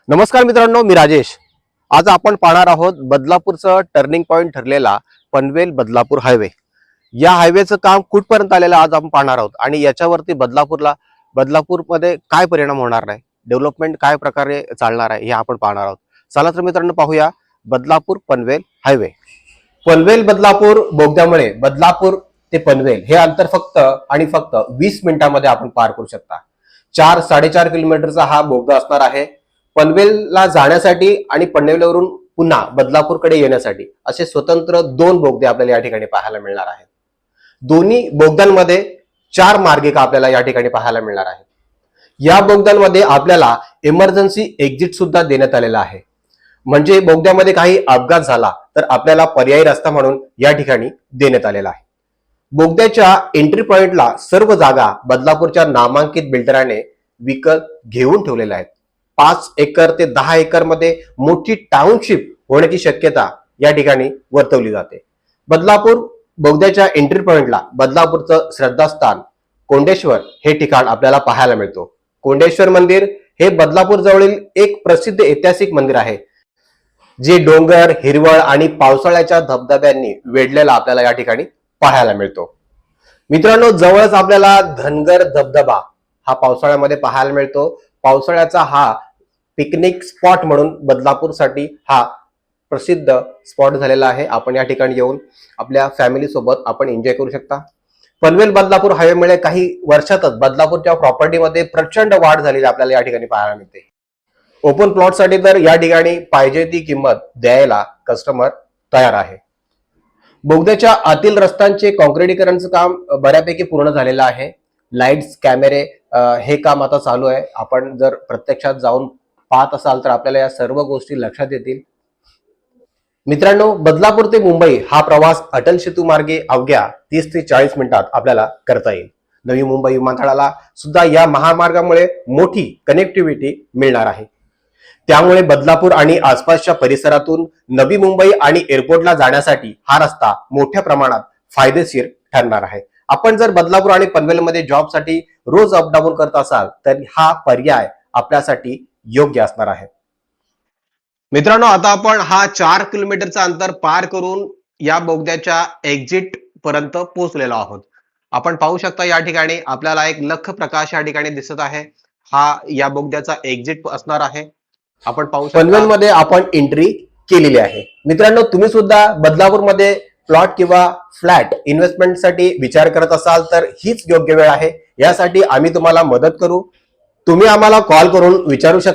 नमस्कार मित्रांनो, मी राजेश। आज आपण पाहणार आहोत बदलापूरचं टर्निंग पॉइंट ठरलेला पनवेल बदलापूर हायवे। या हायवेचं काम कुठपर्यंत आलेलं आज आपण पाहणार आहोत आणि याच्यावरती बदलापूरमध्ये काय परिणाम होणार आहे, डेव्हलपमेंट काय प्रकारे चालणार आहे हे आपण पाहणार आहोत। चला तर मित्रांनो पाहूया बदलापूर पनवेल हायवे। पनवेल बदलापूर बोगद्यामुळे बदलापूर ते पनवेल हे अंतर फक्त 20 मिनिटांमध्ये आपण पार करू शकता। 4-4.5 किलोमीटरचा हा बोगदा असणार आहे। पनवेलला जाण्यासाठी आणि पनवेलवरून पुन्हा बदलापूरकडे येण्यासाठी असे स्वतंत्र 2 बोगदे आपल्याला या ठिकाणी पाहायला मिळणार आहेत। दोन्ही बोगद्यांमध्ये 4 मार्गिका आपल्याला या ठिकाणी पाहायला मिळणार आहेत। या बोगद्यांमध्ये आपल्याला इमर्जन्सी एक्झिट सुद्धा देण्यात आलेला आहे, म्हणजे बोगद्यामध्ये काही अपघात झाला तर आपल्याला पर्यायी रस्ता म्हणून या ठिकाणी देण्यात आलेला आहे। बोगद्याच्या एंट्री पॉइंटला सर्व जागा बदलापूरच्या नामांकित बिल्डराने विकत घेऊन ठेवलेल्या आहेत। 5 एकर ते 10 एकर मध्ये मोठी टाउनशिप होण्याची शक्यता या ठिकाणी वर्तवली जाते। बदलापूर बोगद्याच्या एंट्री पॉइंटला बदलापूरचं श्रद्धास्थान कोंडेश्वर हे ठिकाण आपल्याला पाहायला मिळतो। कोंडेश्वर मंदिर हे बदलापूर जवळील एक प्रसिद्ध ऐतिहासिक मंदिर आहे, जे डोंगर, हिरवळ आणि पावसाळ्याच्या धबधब्यांनी वेढलेला आपल्याला या ठिकाणी पाहायला मिळतो। मित्रांनो, जवळच आपल्याला धनगर धबधबा हा पावसाळ्यामध्ये पाहायला मिळतो। पावसाळ्याचा हा पिकनिक स्पॉट म्हणून बदलापूरसाठी हा प्रसिद्ध स्पॉट झालेला आहे। आपण या ठिकाणी येऊन आपल्या फॅमिली सोबत आपण एन्जॉय करू शकता। पनवेल बदलापूर हायवेमुळे काही वर्षातच बदलापूरच्या प्रॉपर्टीमध्ये प्रचंड वाढ झालेली आपल्याला या ठिकाणी पाहायला मिळते। ओपन प्लॉटसाठी तर या ठिकाणी पाहिजे ती किंमत द्यायला कस्टमर तयार आहे। बोगद्याच्या आतील रस्त्यांचे काँक्रिटीकरणचं काम बऱ्यापैकी पूर्ण झालेलं आहे। लाईट्स, कॅमेरे हे काम आता चालू आहे। आपण जर प्रत्यक्षात जाऊन पाहत असाल तर आपल्याला या सर्व गोष्टी लक्षात येतील। मित्रांनो, बदलापूर ते मुंबई हा प्रवास अटल सेतू मार्गे अवघ्या 30 ते 40 मिनिटात आपल्याला करता येईल। नवी मुंबई विमानतळाला सुद्धा या महामार्गामुळे मोठी कनेक्टिव्हिटी मिळणार आहे। त्यामुळे बदलापूर आणि आसपासच्या परिसरातून नवी मुंबई आणि एअरपोर्टला जाण्यासाठी हा रस्ता मोठ्या प्रमाणात फायदेशीर ठरणार आहे। आपण जर बदलापूर आणि पनवेलमध्ये जॉबसाठी रोज अपडाऊन करत असाल तर हा पर्याय आपल्यासाठी योग्य असणार आहे। मित्रांनो, आता आपण हा 4 किलोमीटरचा अंतर पार करून या बोगद्याच्या एक्झिट पर्यंत पोहोचलेलो आहोत। आपण पाहू शकता या ठिकाणी आपल्याला एक लख प्रकाश या ठिकाणी दिसत आहे। हा या बोगद्याचा एक्झिट असणार आहे। आपण पाहू शकता पनवेलमध्ये आपण एंट्री केलेली आहे। मित्रांनो, तुम्ही सुद्धा बदलापूरमध्ये प्लॉट किंवा फ्लॅट इन्व्हेस्टमेंटसाठी विचार करत असाल तर हीच योग्य वेळ आहे। यासाठी आम्ही तुम्हाला मदत करू। तुम्ही आम्हाला कॉल करून विचारू शकता।